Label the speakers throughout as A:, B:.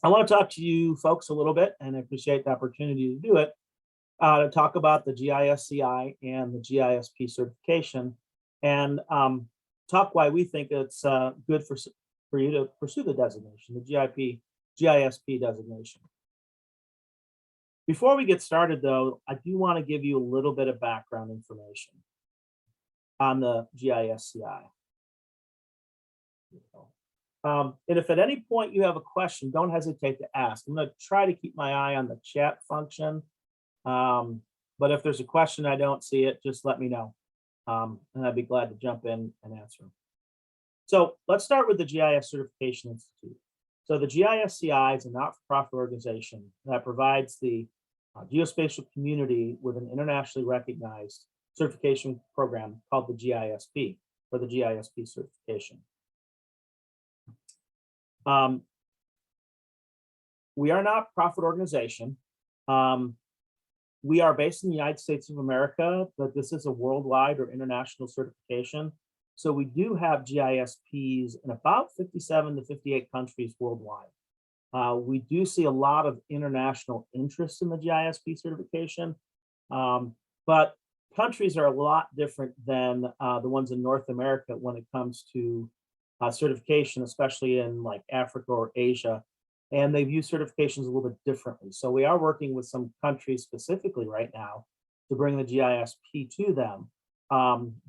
A: I want to talk to you folks a little bit, and I appreciate the opportunity to do it, to talk about the GISCI and the GISP certification, and talk why we think it's good for you to pursue the designation, the GISP designation. Before we get started, though, I do want to give you a little bit of background information on the GISCI. And if at any point you have a question, don't hesitate to ask. I'm going to try to keep my eye on the chat function. But if there's a question, I don't see it, just let me know. And I'd be glad to jump in and answer them. So let's start with the GIS Certification Institute. So the GISCI is a not-for-profit organization that provides the geospatial community with an internationally recognized certification program called the GISP, or the GISP certification. We are a not-profit organization. We are based in the United States of America, but this is a worldwide or international certification. So we do have GISPs in about 57 to 58 countries worldwide. We do see a lot of international interest in the GISP certification, but countries are a lot different than the ones in North America when it comes to certification, especially in like Africa or Asia, and they view certifications a little bit differently. So we are working with some countries specifically right now to bring the GISP to them.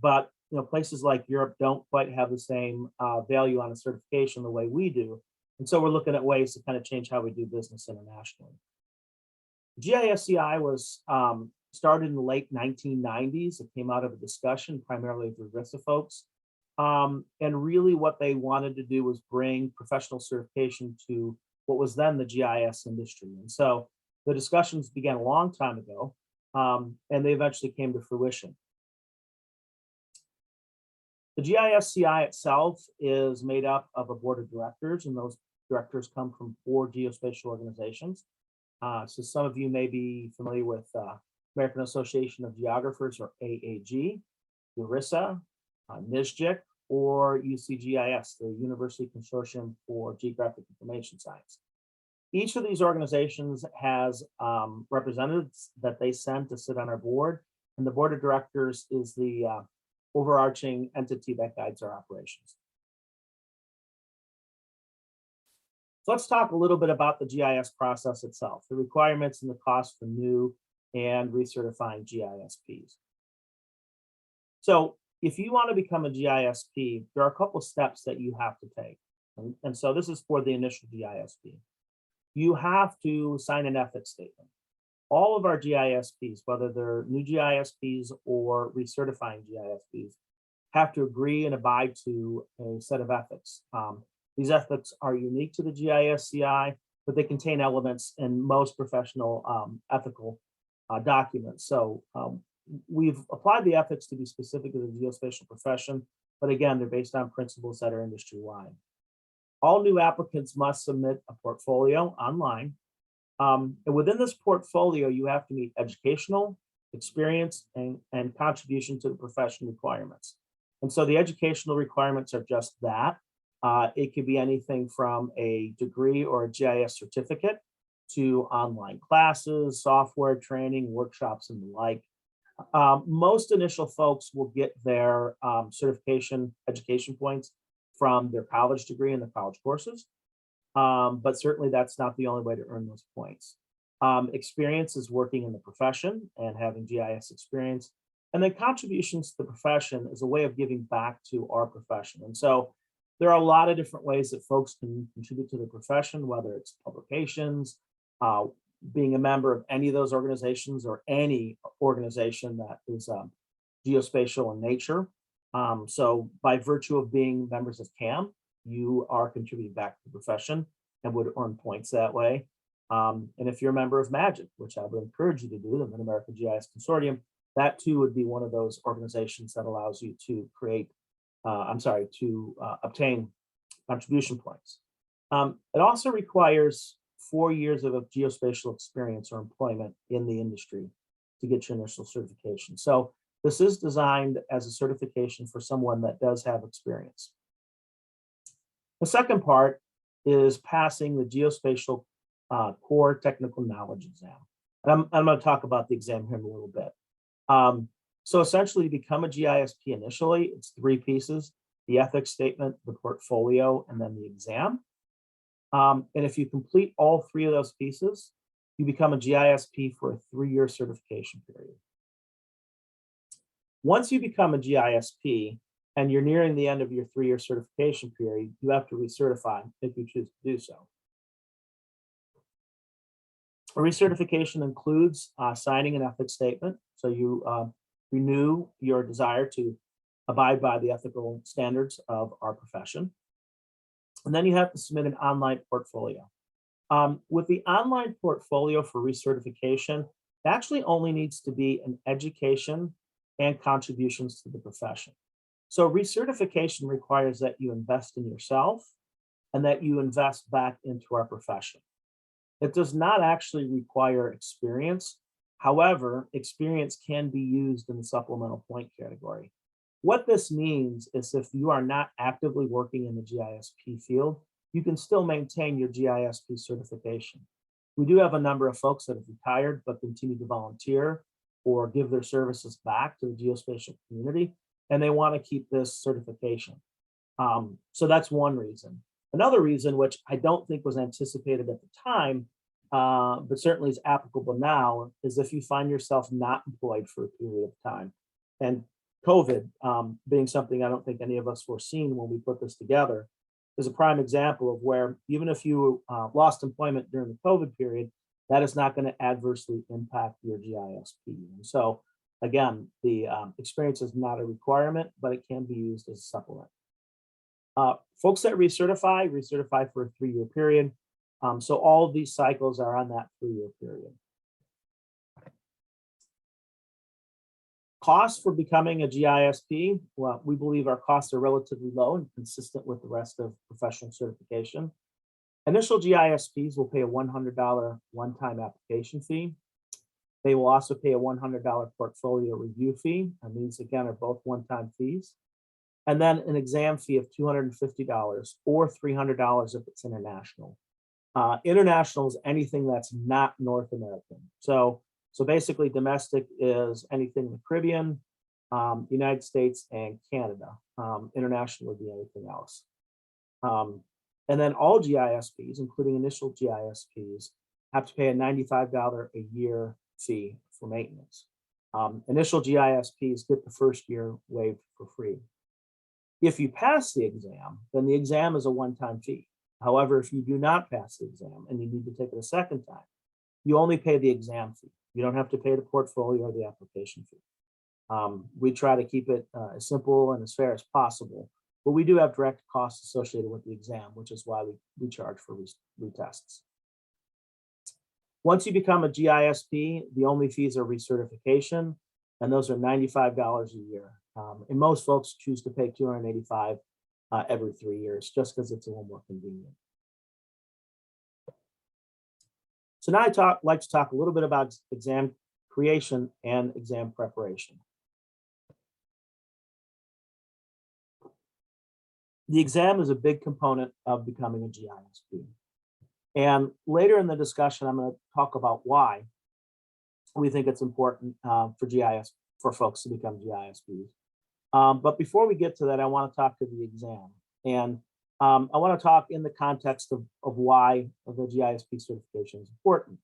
A: But places like Europe don't quite have the same value on a certification the way we do. And so we're looking at ways to kind of change how we do business internationally. GISCI was started in the late 1990s. It came out of a discussion primarily with RISA folks. And really what they wanted to do was bring professional certification to what was then the GIS industry. And so the discussions began a long time ago, and they eventually came to fruition. The GISCI itself is made up of a board of directors, and those directors come from 4 geospatial organizations. So some of you may be familiar with American Association of Geographers, or AAG, ERISA, NISGIC, or UCGIS, the University Consortium for Geographic Information Science. Each of these organizations has representatives that they send to sit on our board, and the board of directors is the overarching entity that guides our operations. So let's talk a little bit about the GIS process itself, the requirements and the cost for new and recertifying GISPs. So if you want to become a GISP, there are a couple of steps that you have to take. And so this is for the initial GISP. You have to sign an ethics statement. All of our GISPs, whether they're new GISPs or recertifying GISPs, have to agree and abide to a set of ethics. These ethics are unique to the GISCI, but they contain elements in most professional ethical documents. So we've applied the ethics to be specific to the geospatial profession, but again, they're based on principles that are industry-wide. All new applicants must submit a portfolio online. And within this portfolio, you have to meet educational, experience, and contribution to the profession requirements. And so the educational requirements are just that. It could be anything from a degree or a GIS certificate to online classes, software training, workshops, and the like. Most initial folks will get their certification education points from their college degree and the college courses. But certainly that's not the only way to earn those points. Experience is working in the profession and having GIS experience. And then contributions to the profession is a way of giving back to our profession. And so there are a lot of different ways that folks can contribute to the profession, whether it's publications, being a member of any of those organizations or any organization that is geospatial in nature. So by virtue of being members of CAM, you are contributing back to the profession and would earn points that way. And if you're a member of MAGIC, which I would encourage you to do, the Mid-American GIS Consortium, that too would be one of those organizations that allows you to obtain contribution points. It also requires 4 years of a geospatial experience or employment in the industry to get your initial certification. So this is designed as a certification for someone that does have experience. The second part is passing the Geospatial Core Technical Knowledge exam. And I'm going to talk about the exam here in a little bit. So essentially, to become a GISP initially, it's 3 pieces: the ethics statement, the portfolio, and then the exam. And if you complete all 3 of those pieces, you become a GISP for a 3-year certification period. Once you become a GISP and you're nearing the end of your 3-year certification period, you have to recertify if you choose to do so. A recertification includes signing an ethics statement. So you renew your desire to abide by the ethical standards of our profession. And then you have to submit an online portfolio. With the online portfolio for recertification, it actually only needs to be an education and contributions to the profession. So recertification requires that you invest in yourself and that you invest back into our profession. It does not actually require experience. However, experience can be used in the supplemental point category. What this means is if you are not actively working in the GISP field, you can still maintain your GISP certification. We do have a number of folks that have retired but continue to volunteer or give their services back to the geospatial community, and they want to keep this certification. So that's one reason. Another reason, which I don't think was anticipated at the time, but certainly is applicable now, is if you find yourself not employed for a period of time. And COVID being something I don't think any of us foreseen when we put this together, is a prime example of where even if you lost employment during the COVID period, that is not going to adversely impact your GISP. And so again, the experience is not a requirement, but it can be used as a supplement. Folks that recertify for a 3-year period. So all of these cycles are on that 3-year period. Costs for becoming a GISP, well, we believe our costs are relatively low and consistent with the rest of professional certification. Initial GISPs will pay a $100 one-time application fee. They will also pay a $100 portfolio review fee, and these again are both one-time fees. And then an exam fee of $250 or $300 if it's international. International is anything that's not North American. So basically domestic is anything in the Caribbean, United States, and Canada. International would be anything else. And then all GISPs, including initial GISPs, have to pay a $95 a year fee for maintenance. Initial GISPs get the first year waived for free. If you pass the exam, then the exam is a one-time fee. However, if you do not pass the exam and you need to take it a second time, you only pay the exam fee. You don't have to pay the portfolio or the application fee. We try to keep it as simple and as fair as possible, but we do have direct costs associated with the exam, which is why we charge for retests. Once you become a GISP, the only fees are recertification, and those are $95 a year. And most folks choose to pay $285 every 3 years, just because it's a little more convenient. So now I'd like to talk a little bit about exam creation and exam preparation. The exam is a big component of becoming a GISP. And later in the discussion, I'm going to talk about why we think it's important for folks to become GISPs. But before we get to that, I want to talk to the exam. And I want to talk in the context of why the GISP certification is important.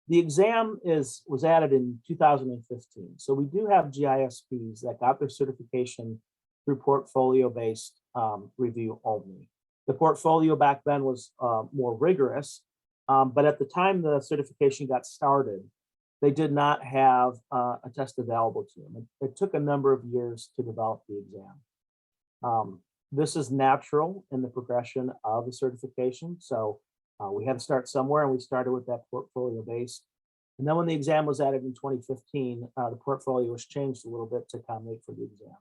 A: The exam was added in 2015. So we do have GISPs that got their certification through portfolio-based review only. The portfolio back then was more rigorous, but at the time the certification got started, they did not have a test available to them. It took a number of years to develop the exam. This is natural in the progression of the certification. So we had to start somewhere, and we started with that portfolio base. And then when the exam was added in 2015, the portfolio was changed a little bit to accommodate for the exam.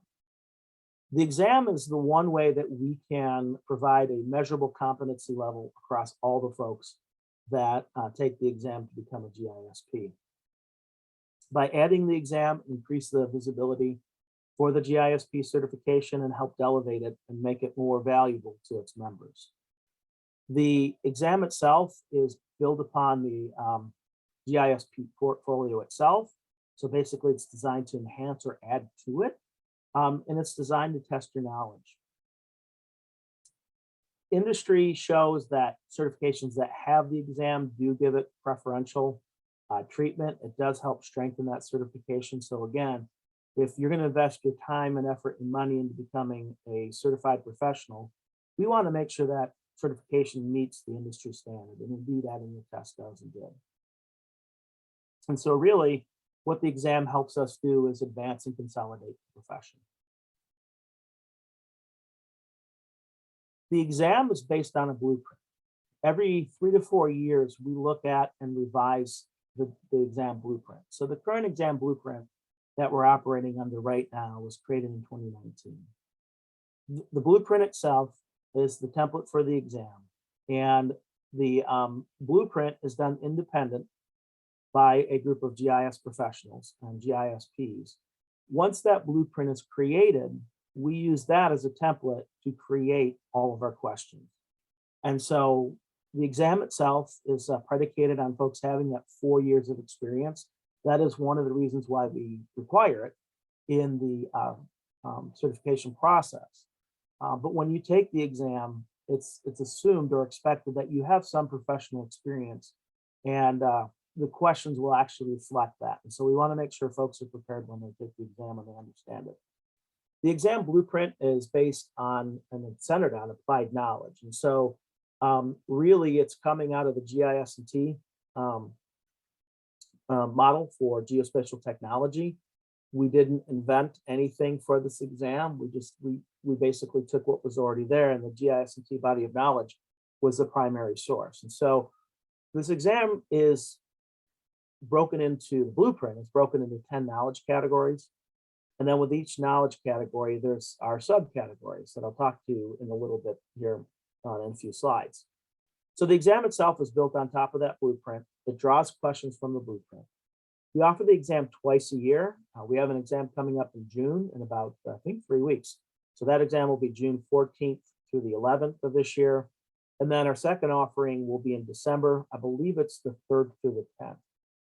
A: The exam is the one way that we can provide a measurable competency level across all the folks that take the exam to become a GISP. By adding the exam, increase the visibility for the GISP certification and help elevate it and make it more valuable to its members. The exam itself is built upon the GISP portfolio itself. So basically it's designed to enhance or add to it. And it's designed to test your knowledge. Industry shows that certifications that have the exam do give it preferential treatment. It does help strengthen that certification. So again, if you're going to invest your time and effort and money into becoming a certified professional, we want to make sure that certification meets the industry standard, and indeed that in your test does and did. And so really what the exam helps us do is advance and consolidate the profession. The exam is based on a blueprint. Every 3 to 4 years, we look at and revise the exam blueprint. So the current exam blueprint that we're operating under right now was created in 2019. The blueprint itself is the template for the exam, and the blueprint is done independent by a group of GIS professionals and GISPs. Once that blueprint is created, we use that as a template to create all of our questions. And so the exam itself is predicated on folks having that 4 years of experience. That is one of the reasons why we require it in the certification process. But when you take the exam, it's assumed or expected that you have some professional experience, and the questions will actually reflect that. And so we want to make sure folks are prepared when they take the exam and they understand it. The exam blueprint is based on and it's centered on applied knowledge. And so really it's coming out of the GIS&T model for geospatial technology. We didn't invent anything for this exam. We basically took what was already there, and the GIS&T body of knowledge was the primary source. And so this exam is broken into the blueprint. It's broken into 10 knowledge categories. And then with each knowledge category, there's our subcategories that I'll talk to in a little bit here in a few slides. So the exam itself is built on top of that blueprint. It draws questions from the blueprint. We offer the exam twice a year. We have an exam coming up in June in about, I think, 3 weeks. So that exam will be June 14th through the 11th of this year. And then our second offering will be in December. I believe it's the 3rd through the 10th.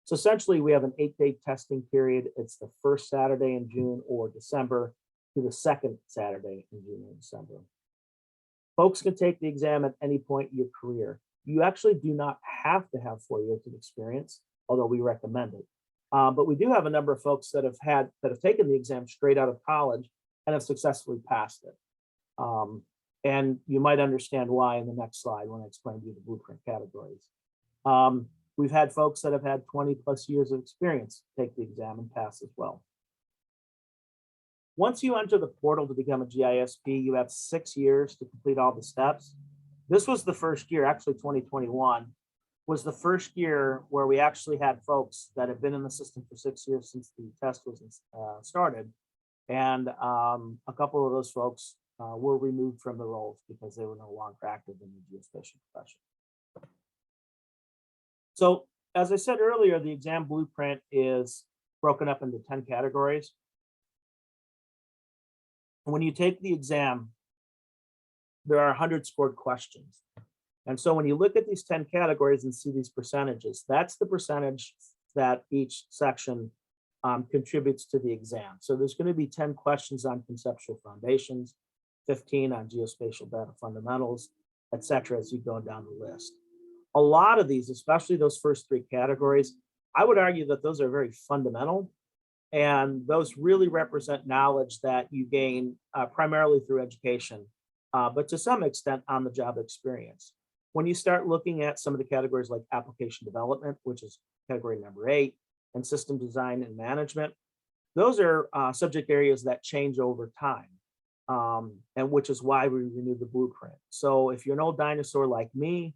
A: So essentially we have an 8-day testing period. It's the first Saturday in June or December to the second Saturday in June or December. Folks can take the exam at any point in your career. You actually do not have to have 4 years of experience, although we recommend it. But we do have a number of folks that have taken the exam straight out of college and have successfully passed it. And you might understand why in the next slide when I explain to you the blueprint categories. We've had folks that have had 20 plus years of experience take the exam and pass as well. Once you enter the portal to become a GISP, you have 6 years to complete all the steps. This was the first year, actually 2021, was the first year where we actually had folks that have been in the system for 6 years since the test was started. And a couple of those folks were removed from the roles because they were no longer active in the geospatial profession. So as I said earlier, the exam blueprint is broken up into 10 categories. When you take the exam, there are 100 scored questions. And so when you look at these 10 categories and see these percentages, that's the percentage that each section contributes to the exam. So there's going to be 10 questions on conceptual foundations, 15 on geospatial data fundamentals, et cetera, as you go down the list. A lot of these, especially those first 3 categories, I would argue that those are very fundamental, and those really represent knowledge that you gain primarily through education, but to some extent on the job experience. When you start looking at some of the categories like application development, which is category number 8, and system design and management, those are subject areas that change over time, and which is why we renew the blueprint. So if you're an old dinosaur like me,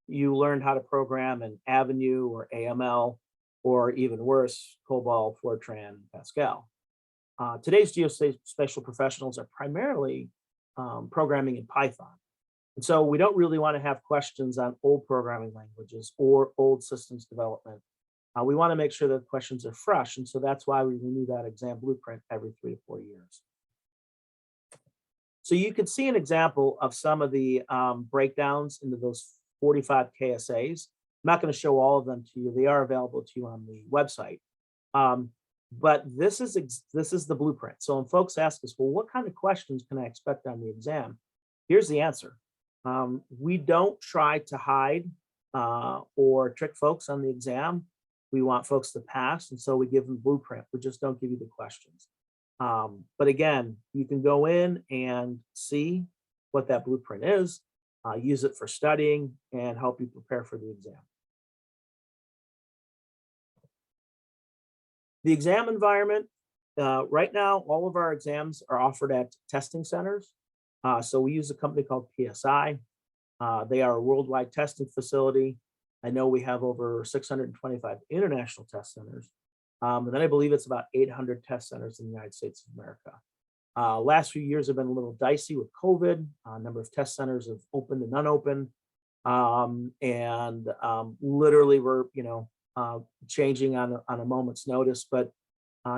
A: you learned how to program in Avenue or AML, or even worse, COBOL, Fortran, Pascal. Today's geospatial professionals are primarily programming in Python. And so we don't really want to have questions on old programming languages or old systems development. We want to make sure that questions are fresh. And so that's why we renew that exam blueprint every 3 to 4 years. So you can see an example of some of the breakdowns into those 45 KSAs. I'm not going to show all of them to you. They are available to you on the website. But this is the blueprint. So when folks ask us, well, what kind of questions can I expect on the exam? Here's the answer. We don't try to hide or trick folks on the exam. We want folks to pass, and so we give them blueprint. We just don't give you the questions. But again, you can go in and see what that blueprint is, use it for studying, and help you prepare for the exam. The exam environment, right now, all of our exams are offered at testing centers. So we use a company called PSI. They are a worldwide testing facility. I know we have over 625 international test centers. And then I believe it's about 800 test centers in the United States of America. Last few years have been a little dicey with COVID. A number of test centers have opened and unopened. Literally we're, changing on a moment's notice. But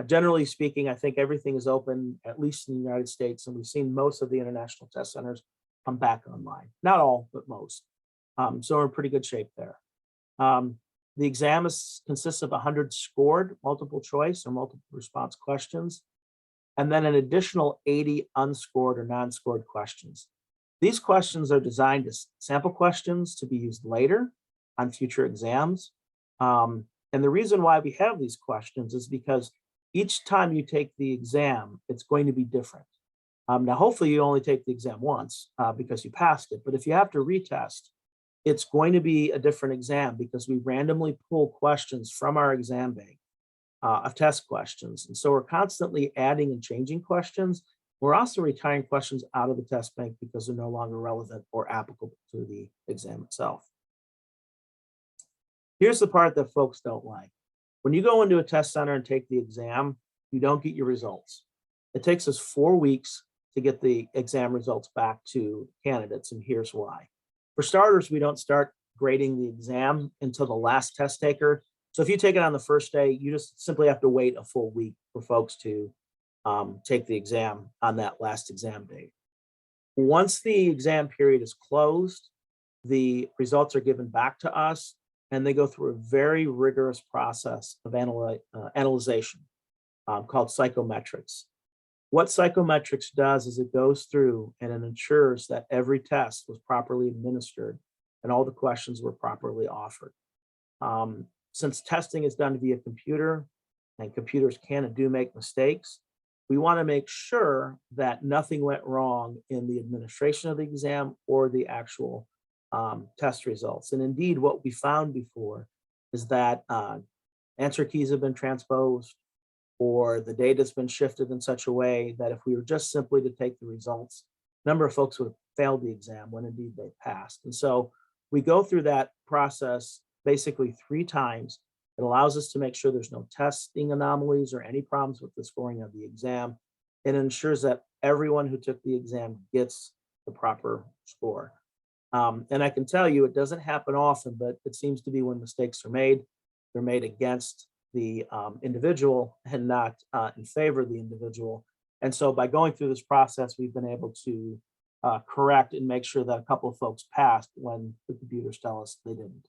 A: generally speaking, I think everything is open, at least in the United States. And we've seen most of the international test centers come back online. Not all, but most. So we're in pretty good shape there. The exam consists of 100 scored multiple choice or multiple response questions, and then an additional 80 unscored or non-scored questions. These questions are designed as sample questions to be used later on future exams. And the reason why we have these questions is because each time you take the exam, it's going to be different. Now, hopefully you only take the exam once because you passed it, but if you have to retest, it's going to be a different exam because we randomly pull questions from our exam bank of test questions. And so we're constantly adding and changing questions. We're also retiring questions out of the test bank because they're no longer relevant or applicable to the exam itself. Here's the part that folks don't like. When you go into a test center and take the exam, you don't get your results. It takes us 4 weeks to get the exam results back to candidates, and here's why. For starters, we don't start grading the exam until the last test taker. So if you take it on the first day, you just simply have to wait a full week for folks to take the exam on that last exam date. Once the exam period is closed, the results are given back to us, and they go through a very rigorous process of analyzation called psychometrics. What psychometrics does is it goes through and it ensures that every test was properly administered and all the questions were properly offered. Since testing is done via computer and computers can and do make mistakes, we want to make sure that nothing went wrong in the administration of the exam or the actual test results. And indeed, what we found before is that answer keys have been transposed, or the data's been shifted in such a way that if we were just simply to take the results, a number of folks would have failed the exam when indeed they passed. And so we go through that process basically 3 times. It allows us to make sure there's no testing anomalies or any problems with the scoring of the exam. It ensures that everyone who took the exam gets the proper score. And I can tell you, it doesn't happen often, but it seems to be when mistakes are made, they're made against the individual and not in favor of the individual. And so by going through this process, we've been able to correct and make sure that a couple of folks passed when the computers tell us they didn't.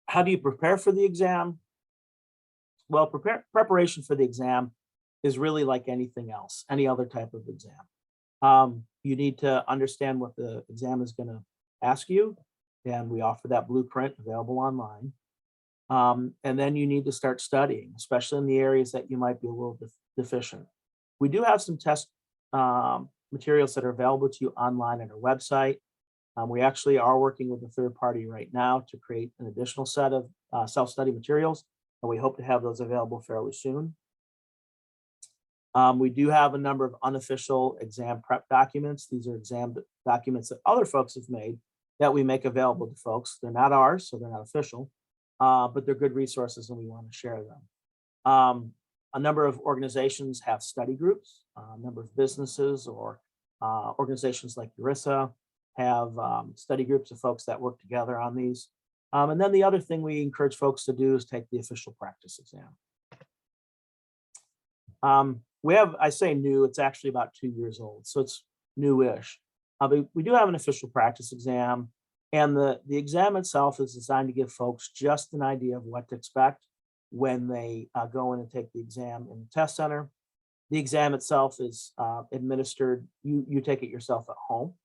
A: How do you prepare for the exam? Well, preparation for the exam is really like anything else, any other type of exam. You need to understand what the exam is going to ask you, and we offer that blueprint available online. And then you need to start studying, especially in the areas that you might be a little deficient. We do have some test materials that are available to you online at our website. We actually are working with a third party right now to create an additional set of self-study materials, and we hope to have those available fairly soon. We do have a number of unofficial exam prep documents. These are exam documents that other folks have made that we make available to folks. They're not ours, so they're not official, but they're good resources and we want to share them. A number of organizations have study groups. A number of businesses or organizations like GISPs have study groups of folks that work together on these. And then the other thing we encourage folks to do is take the official practice exam. We have, I say new, it's actually about 2 years old, so it's newish. But we do have an official practice exam, and the exam itself is designed to give folks just an idea of what to expect when they go in and take the exam in the test center. The exam itself is administered, you take it yourself at home.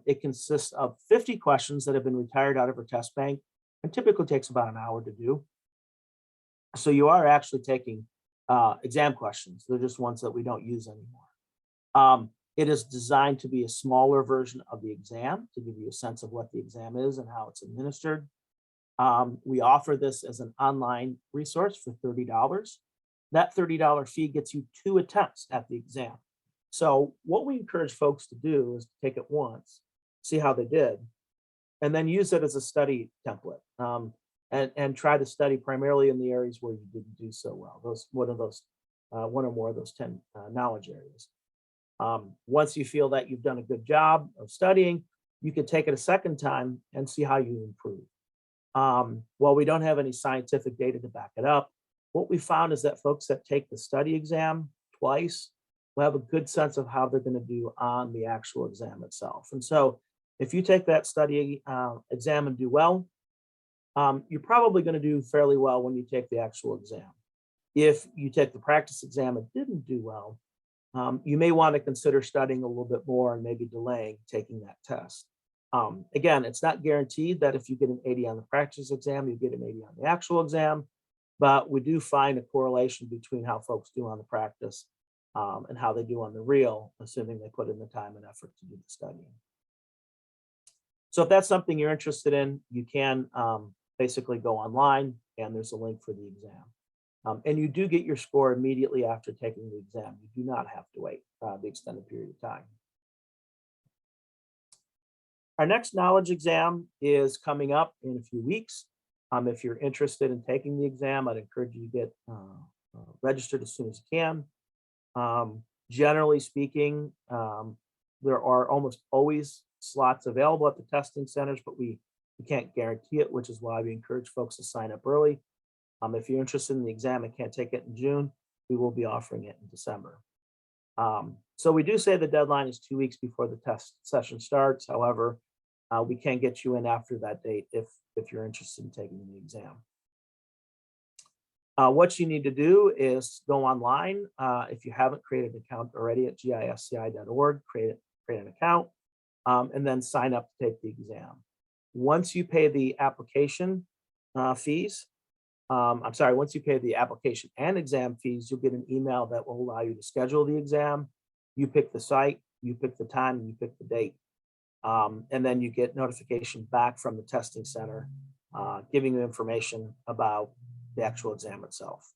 A: It consists of 50 questions that have been retired out of our test bank and typically takes about an hour to do. So you are actually taking exam questions. They're just ones that we don't use anymore. It is designed to be a smaller version of the exam to give you a sense of what the exam is and how it's administered. We offer this as an online resource for $30. That $30 fee gets you 2 attempts at the exam. So what we encourage folks to do is to take it once, see how they did, and then use it as a study template, and try to study primarily in the areas where you didn't do so well. One or more of those 10 knowledge areas. Once you feel that you've done a good job of studying, you can take it a second time and see how you improve. While we don't have any scientific data to back it up, what we found is that folks that take the study exam twice will have a good sense of how they're going to do on the actual exam itself. And so if you take that study exam and do well, you're probably going to do fairly well when you take the actual exam. If you take the practice exam and didn't do well, you may want to consider studying a little bit more and maybe delaying taking that test. Again, it's not guaranteed that if you get an 80 on the practice exam, you get an 80 on the actual exam, but we do find a correlation between how folks do on the practice and how they do on the real, assuming they put in the time and effort to do the studying. So if that's something you're interested in, you can basically go online and there's a link for the exam. And you do get your score immediately after taking the exam. You do not have to wait the extended period of time. Our next knowledge exam is coming up in a few weeks. If you're interested in taking the exam, I'd encourage you to get registered as soon as you can. Generally speaking, there are almost always slots available at the testing centers, but we can't guarantee it, which is why we encourage folks to sign up early. If you're interested in the exam and can't take it in June, we will be offering it in December. So we do say the deadline is 2 weeks before the test session starts. However, we can get you in after that date if you're interested in taking the exam. What you need to do is go online. If you haven't created an account already at gisci.org, create an account, and then sign up to take the exam. Once you pay the application fees, once you pay the application and exam fees, you'll get an email that will allow you to schedule the exam. You pick the site, you pick the time, and you pick the date. And then you get notification back from the testing center, giving you information about the actual exam itself.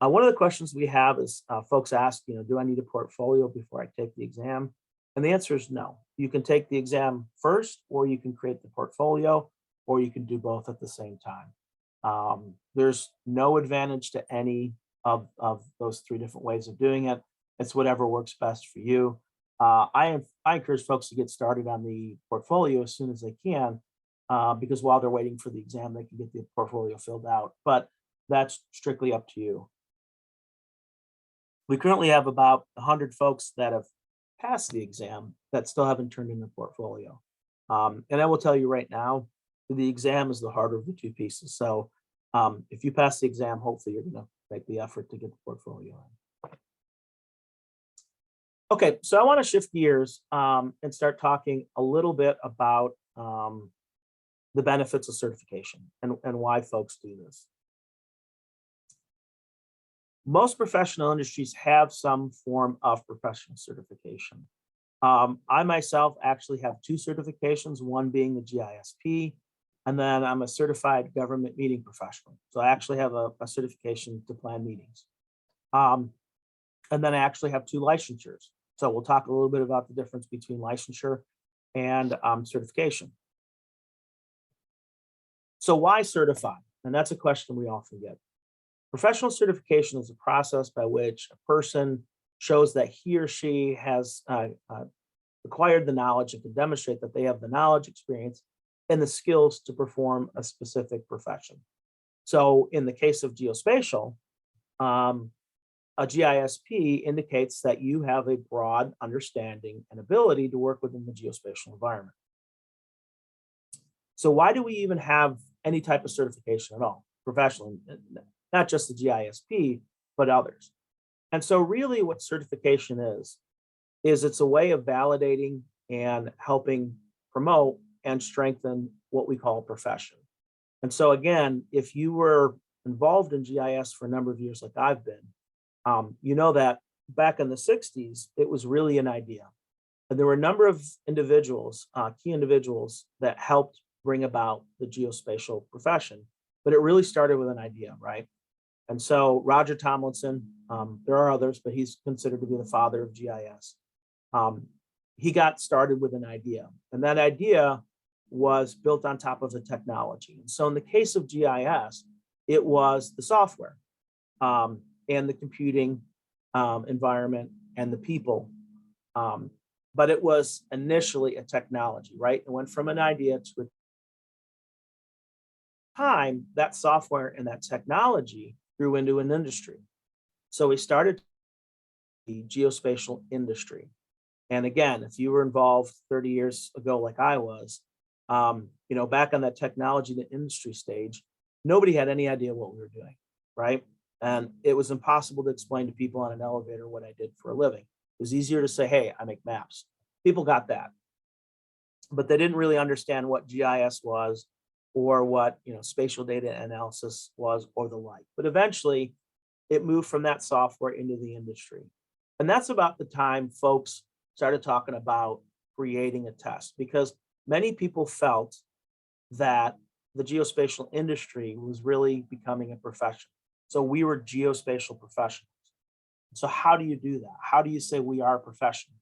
A: One of the questions we have is folks ask, do I need a portfolio before I take the exam? And the answer is no. You can take the exam first, or you can create the portfolio, or you can do both at the same time. There's no advantage to any of those 3 different ways of doing it. It's whatever works best for you. I encourage folks to get started on the portfolio as soon as they can, because while they're waiting for the exam, they can get the portfolio filled out, but that's strictly up to you. We currently have about 100 folks that have passed the exam that still haven't turned in their portfolio. And I will tell you right now, the exam is the harder of the 2 pieces. So if you pass the exam, hopefully you're going to make the effort to get the portfolio in. Okay, so I want to shift gears and start talking a little bit about the benefits of certification and why folks do this. Most professional industries have some form of professional certification. I myself actually have 2 certifications, one being the GISP, and then I'm a certified government meeting professional. So I actually have a certification to plan meetings. And then I actually have 2 licensures. So we'll talk a little bit about the difference between licensure and certification. So why certify? And that's a question we often get. Professional certification is a process by which a person shows that he or she has acquired the knowledge and can demonstrate that they have the knowledge, experience, and the skills to perform a specific profession. So in the case of geospatial, a GISP indicates that you have a broad understanding and ability to work within the geospatial environment. So why do we even have any type of certification at all, professionally, not just the GISP, but others? And so really what certification is it's a way of validating and helping promote and strengthen what we call a profession. And so again, if you were involved in GIS for a number of years like I've been, you know that back in the 60s, it was really an idea. And there were a number of individuals, key individuals that helped bring about the geospatial profession, but it really started with an idea, right? And so Roger Tomlinson, there are others, but he's considered to be the father of GIS. He got started with an idea, and that idea was built on top of the technology. And so in the case of GIS, it was the software and the computing environment and the people. But it was initially a technology, right? It went from an idea to a time that software and that technology grew into an industry. So we started the geospatial industry. And again, if you were involved 30 years ago, like I was, back on that technology to industry stage, nobody had any idea what we were doing, right? And it was impossible to explain to people on an elevator what I did for a living. It was easier to say, hey, I make maps. People got that, but they didn't really understand what GIS was or what spatial data analysis was or the like. But eventually it moved from that software into the industry. And that's about the time folks started talking about creating a test, because many people felt that the geospatial industry was really becoming a profession. So we were geospatial professionals. So how do you do that? How do you say we are a profession?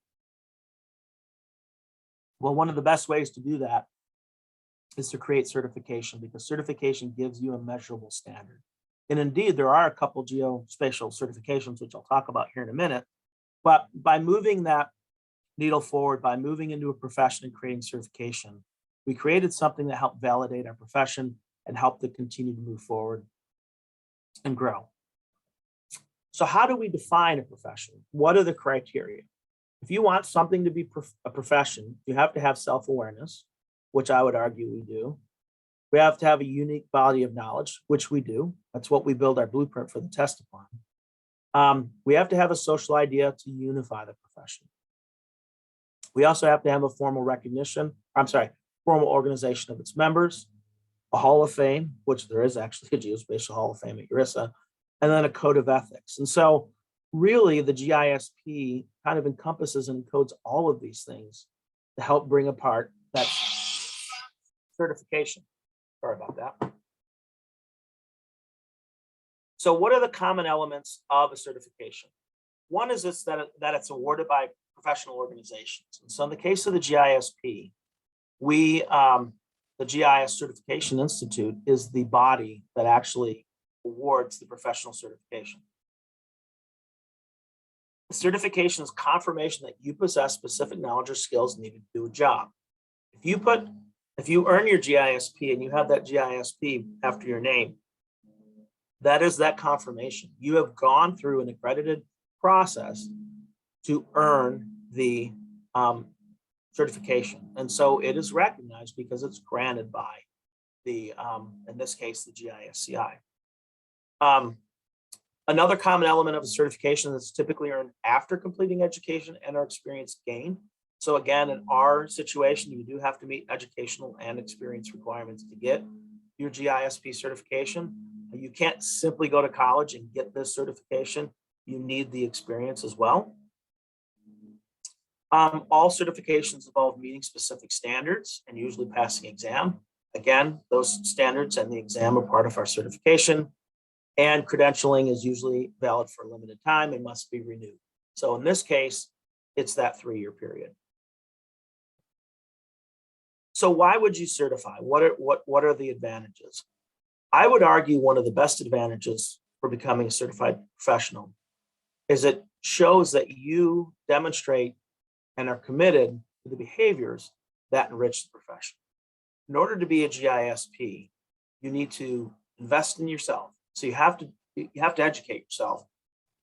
A: Well, one of the best ways to do that is to create certification, because certification gives you a measurable standard. And indeed, there are a couple geospatial certifications, which I'll talk about here in a minute. But by moving that needle forward, by moving into a profession and creating certification, we created something that helped validate our profession and helped to continue to move forward and grow. So how do we define a profession? What are the criteria? If you want something to be a profession, you have to have self-awareness, which I would argue we do. We have to have a unique body of knowledge, which we do. That's what we build our blueprint for the test upon. We have to have a social idea to unify the profession. We also have to have a formal formal organization of its members, a hall of fame, which there is actually a geospatial hall of fame at URISA, and then a code of ethics. And so really the GISP kind of encompasses and encodes all of these things to help bring apart that certification. Sorry about that. So what are the common elements of a certification? One is that it's awarded by professional organizations. And so in the case of the GISP, the GIS Certification Institute is the body that actually awards the professional certification. The certification is confirmation that you possess specific knowledge or skills needed to do a job. If you earn your GISP and you have that GISP after your name, that is that confirmation. You have gone through an accredited process to earn the certification. And so it is recognized because it's granted by the, in this case, the GISCI. Another common element of a certification that's typically earned after completing education and or experience gained. So again, in our situation, you do have to meet educational and experience requirements to get your GISP certification. You can't simply go to college and get this certification. You need the experience as well. All certifications involve meeting specific standards and usually passing exam. Again, those standards and the exam are part of our certification, and credentialing is usually valid for a limited time and must be renewed. So in this case, it's that 3-year period. So why would you certify? What are the advantages? I would argue one of the best advantages for becoming a certified professional is it shows that you demonstrate and are committed to the behaviors that enrich the profession. In order to be a GISP, you need to invest in yourself. So you have to You have to educate yourself.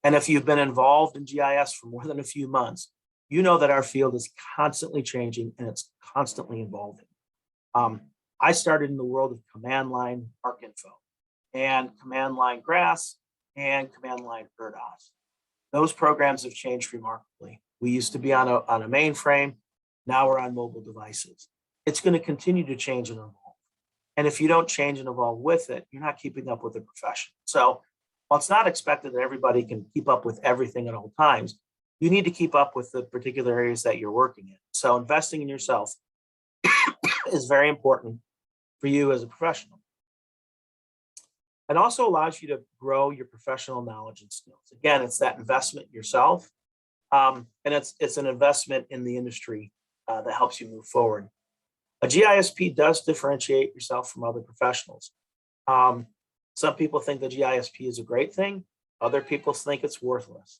A: And if you've been involved in GIS for more than a few months, you know that our field is constantly changing and it's constantly evolving. I started in the world of command line ArcInfo and command line GRASS and command line ERDOS. Those programs have changed remarkably. We used to be on a mainframe. Now we're on mobile devices. It's going to continue to change and evolve. And if you don't change and evolve with it, you're not keeping up with the profession. So while it's not expected that everybody can keep up with everything at all times, you need to keep up with the particular areas that you're working in. So investing in yourself is very important for you as a professional. It also allows you to grow your professional knowledge and skills. Again, it's that investment in yourself, and it's an investment in the industry that helps you move forward. A GISP does differentiate yourself from other professionals. Some people think the GISP is a great thing. Other people think it's worthless.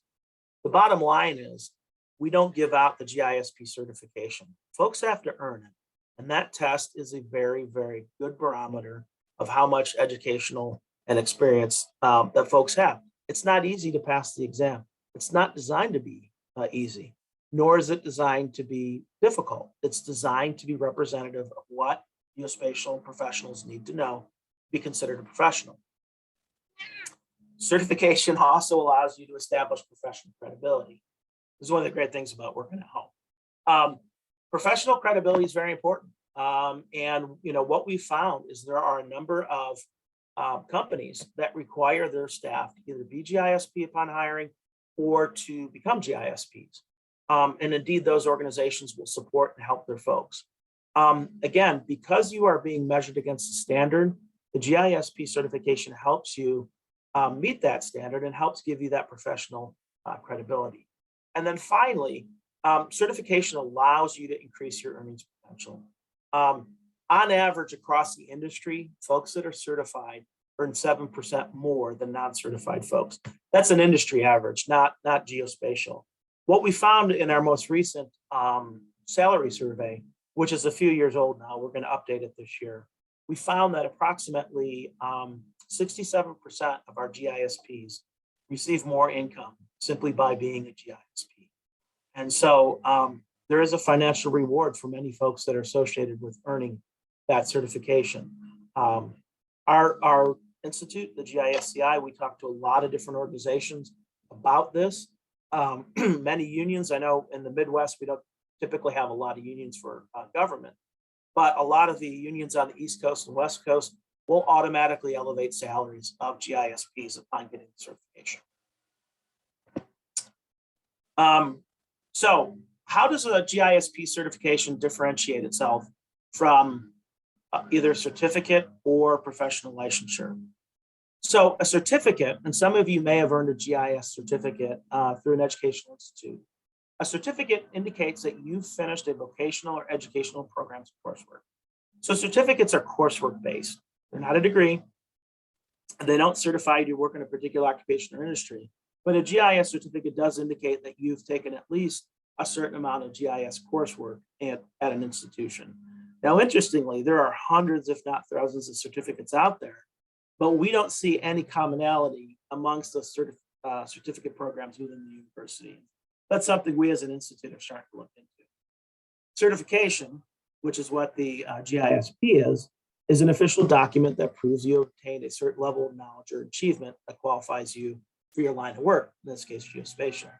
A: The bottom line is we don't give out the GISP certification. Folks have to earn it. And that test is a very, very good barometer of how much educational and experience that folks have. It's not easy to pass the exam. It's not designed to be easy, nor is it designed to be difficult. It's designed to be representative of what geospatial professionals need to know to be considered a professional. Certification also allows you to establish professional credibility. This is one of the great things about working at home. Professional credibility is very important. And what we found is there are a number of companies that require their staff to either be GISP upon hiring or to become GISPs. And indeed, those organizations will support and help their folks. Again, because you are being measured against the standard, the GISP certification helps you meet that standard and helps give you that professional credibility. And then finally, certification allows you to increase your earnings potential. On average, across the industry, folks that are certified earn 7% more than non-certified folks. That's an industry average, not geospatial. What we found in our most recent salary survey, which is a few years old now, we're going to update it this year, we found that approximately 67% of our GISPs receive more income simply by being a GISP. And so there is a financial reward for many folks that are associated with earning that certification. Our institute, the GISCI, we talk to a lot of different organizations about this. Many unions, I know in the Midwest, we don't typically have a lot of unions for government, but a lot of the unions on the East Coast and West Coast will automatically elevate salaries of GISPs upon getting the certification. So how does a GISP certification differentiate itself from either certificate or professional licensure? So a certificate, and some of you may have earned a GIS certificate through an educational institute. A certificate indicates that you've finished a vocational or educational program's coursework. So certificates are coursework based. They're not a degree. They don't certify you to work in a particular occupation or industry. But a GIS certificate does indicate that you've taken at least a certain amount of GIS coursework at an institution. Now, interestingly, there are hundreds, if not thousands, of certificates out there, but we don't see any commonality amongst the certificate programs within the university. That's something we as an institute are starting to look into. Certification, which is what the GISP is an official document that proves you obtained a certain level of knowledge or achievement that qualifies you for your line of work, in this case, geospatial.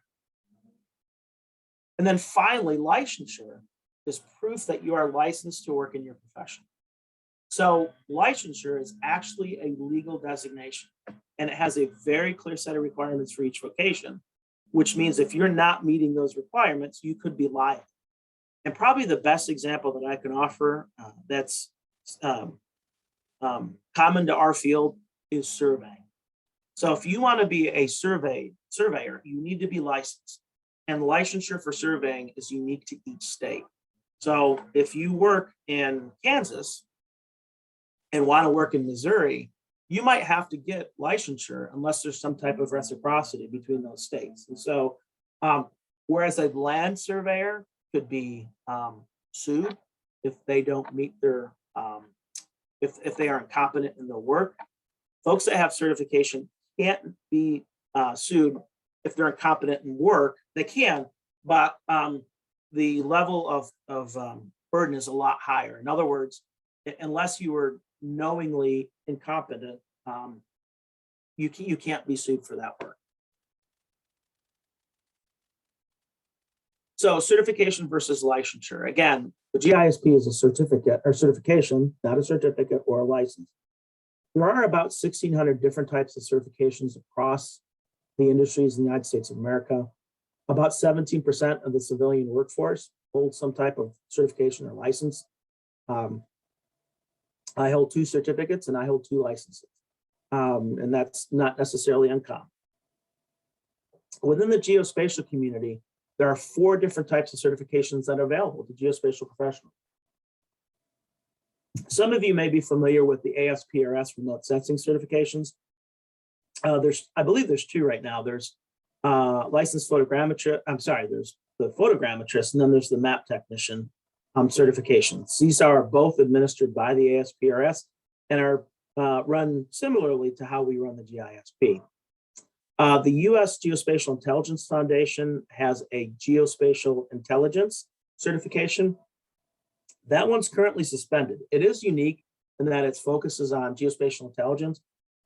A: And then finally, licensure is proof that you are licensed to work in your profession. So licensure is actually a legal designation, and it has a very clear set of requirements for each vocation, which means if you're not meeting those requirements, you could be liable. And probably the best example that I can offer that's common to our field is surveying. So if you want to be a surveyor, you need to be licensed. And licensure for surveying is unique to each state. So if you work in Kansas and want to work in Missouri, you might have to get licensure unless there's some type of reciprocity between those states. And so, whereas a land surveyor could be sued if they don't meet their, if they are incompetent in their work, folks that have certification can't be sued if they're incompetent in work. They can, but the level of burden is a lot higher. In other words, unless you were knowingly incompetent, you can't be sued for that work. So certification versus licensure. Again, the GISP is a certificate or certification, not a certificate or a license. There are about 1,600 different types of certifications across the industries in the United States of America. About 17% of the civilian workforce holds some type of certification or license. I hold 2 certificates and I hold 2 licenses. And that's not necessarily uncommon. Within the geospatial community, there are 4 different types of certifications that are available to geospatial professionals. Some of you may be familiar with the ASPRS remote sensing certifications. I believe there's 2 right now. There's licensed photogrammetrist, there's the photogrammetrist, and then there's the map technician certifications. These are both administered by the ASPRS and are run similarly to how we run the GISP. The U.S. Geospatial Intelligence Foundation has a geospatial intelligence certification. That one's currently suspended. It is unique in that its focuses on geospatial intelligence,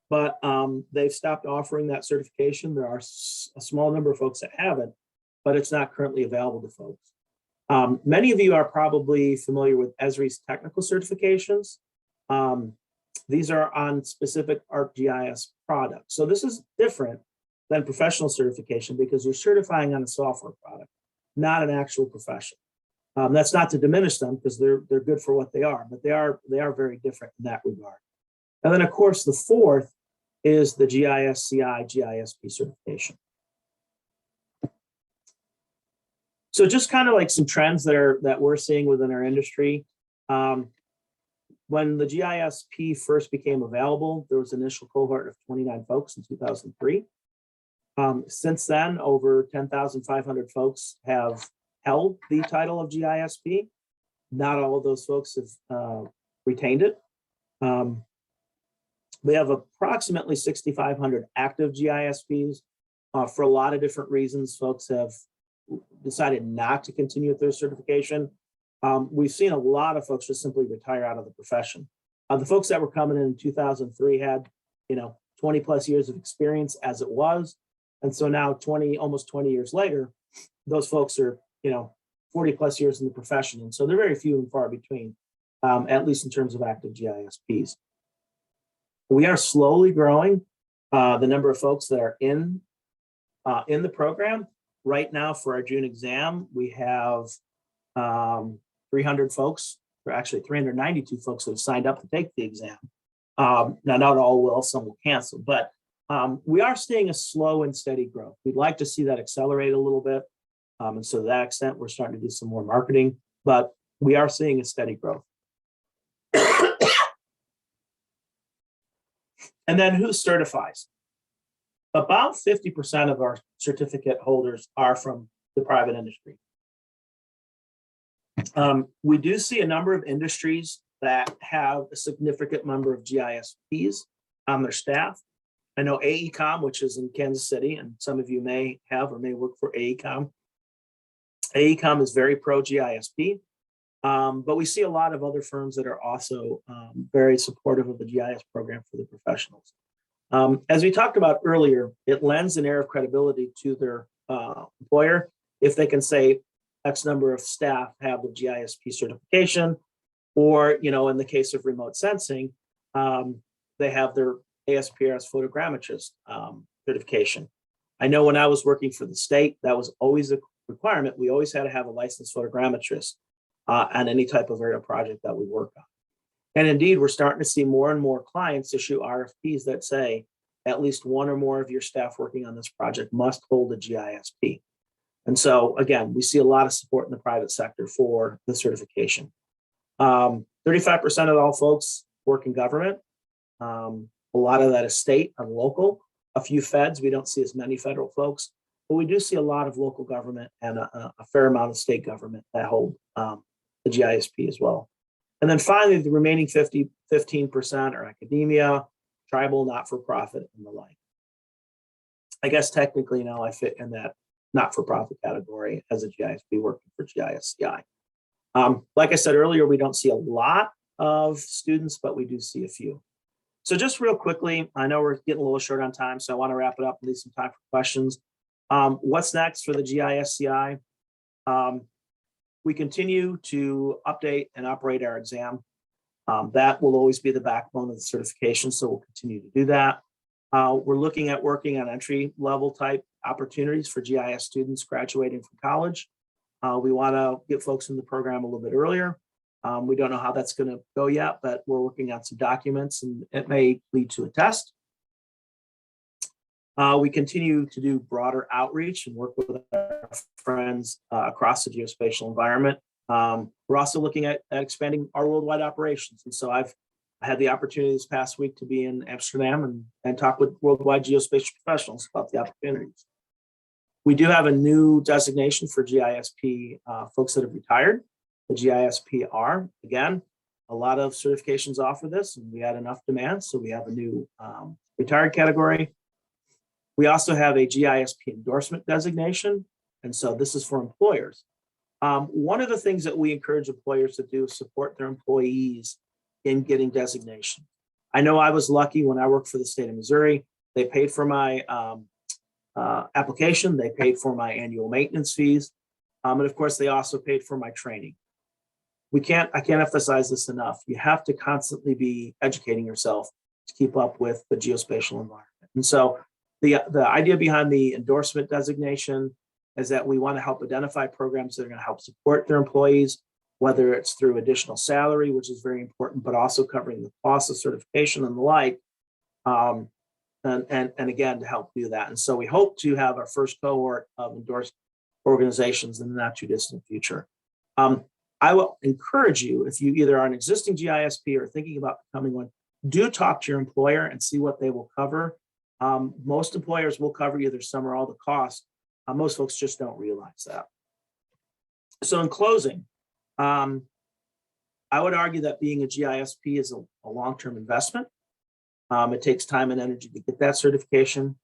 A: but they've stopped offering that certification. There are a small number of folks that have it, but it's not currently available to folks. Many of you are probably familiar with Esri's technical certifications. These are on specific ArcGIS products. So this is different than professional certification because you're certifying on a software product, not an actual profession. That's not to diminish them because they're good for what they are, but they are very different in that regard. And then of course, the 4th is the GISCI GISP certification. So just kind of like some trends that we're seeing within our industry. When the GISP first became available, there was an initial cohort of 29 folks in 2003. Since then, over 10,500 folks have held the title of GISP. Not all of those folks have retained it. We have approximately 6,500 active GISPs. For a lot of different reasons, folks have decided not to continue with their certification. We've seen a lot of folks just simply retire out of the profession. The folks that were coming in 2003 had, 20 plus years of experience as it was. And so now almost 20 years later, those folks are, 40 plus years in the profession. And so they're very few and far between, at least in terms of active GISPs. We are slowly growing the number of folks that are in the program. Right now for our June exam, we have 300 folks, or actually 392 folks that have signed up to take the exam. Now, not all will, some will cancel, but we are seeing a slow and steady growth. We'd like to see that accelerate a little bit. And so to that extent, we're starting to do some more marketing, but we are seeing a steady growth. And then who certifies? About 50% of our certificate holders are from the private industry. We do see a number of industries that have a significant number of GISPs on their staff. I know AECOM, which is in Kansas City, and some of you may have or may work for AECOM. AECOM is very pro GISP, but we see a lot of other firms that are also very supportive of the GIS program for the professionals. As we talked about earlier, it lends an air of credibility to their employer if they can say X number of staff have the GISP certification, or, in the case of remote sensing, they have their ASPRS photogrammetrist certification. I know when I was working for the state, that was always a requirement. We always had to have a licensed photogrammetrist on any type of aerial project that we work on. And indeed, we're starting to see more and more clients issue RFPs that say at least one or more of your staff working on this project must hold a GISP. And so again, we see a lot of support in the private sector for the certification. 35% of all folks work in government. A lot of that is state and local. A few feds, we don't see as many federal folks, but we do see a lot of local government and a fair amount of state government that hold the GISP as well. And then finally, the remaining 15% are academia, tribal, not-for-profit, and the like. I guess technically now I fit in that not-for-profit category as a GISP working for GISCI. Like I said earlier, we don't see a lot of students, but we do see a few. So just real quickly, I know we're getting a little short on time, so I want to wrap it up and leave some time for questions. What's next for the GISCI? We continue to update and operate our exam. That will always be the backbone of the certification, so we'll continue to do that. We're looking at working on entry-level type opportunities for GIS students graduating from college. We want to get folks in the program a little bit earlier. We don't know how that's going to go yet, but we're working on some documents and it may lead to a test. We continue to do broader outreach and work with our friends across the geospatial environment. We're also looking at expanding our worldwide operations. And so I had the opportunity this past week to be in Amsterdam and talk with worldwide geospatial professionals about the opportunities. We do have a new designation for GISP folks that have retired, the GISPR. Again, a lot of certifications offer this, and we had enough demand, so we have a new retired category. We also have a GISP endorsement designation, and so this is for employers. One of the things that we encourage employers to do is support their employees in getting designation. I know I was lucky when I worked for the state of Missouri. They paid for my application, they paid for my annual maintenance fees, and of course, they also paid for my training. I can't emphasize this enough. You have to constantly be educating yourself to keep up with the geospatial environment. And so the idea behind the endorsement designation is that we want to help identify programs that are going to help support their employees, whether it's through additional salary, which is very important, but also covering the cost of certification and the like, and again, to help do that. And so we hope to have our first cohort of endorsed organizations in the not too distant future. I will encourage you, if you either are an existing GISP or thinking about becoming one, do talk to your employer and see what they will cover. Most employers will cover either some or all the cost. Most folks just don't realize that. So in closing, I would argue that being a GISP is a long-term investment. It takes time and energy to get that certification.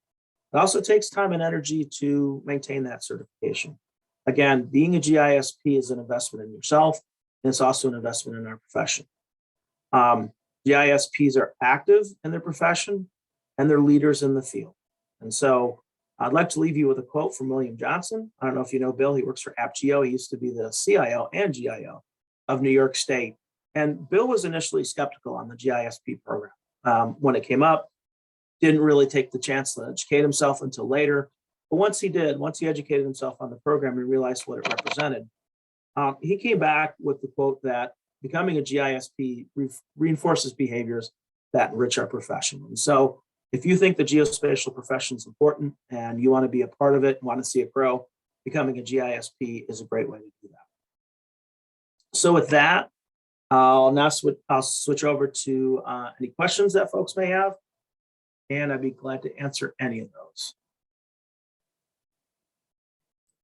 A: It also takes time and energy to maintain that certification. Again, being a GISP is an investment in yourself, and it's also an investment in our profession. GISPs are active in their profession, and they're leaders in the field. And so I'd like to leave you with a quote from William Johnson. I don't know if you know Bill, he works for AppGeo. He used to be the CIO and GIO of New York State. And Bill was initially skeptical on the GISP program. When it came up, didn't really take the chance to educate himself until later. But once he educated himself on the program and realized what it represented, he came back with the quote that becoming a GISP reinforces behaviors that enrich our profession. And so if you think the geospatial profession is important and you want to be a part of it and want to see it grow, becoming a GISP is a great way to do that. So with that, I'll switch over to any questions that folks may have, and I'd be glad to answer any of those.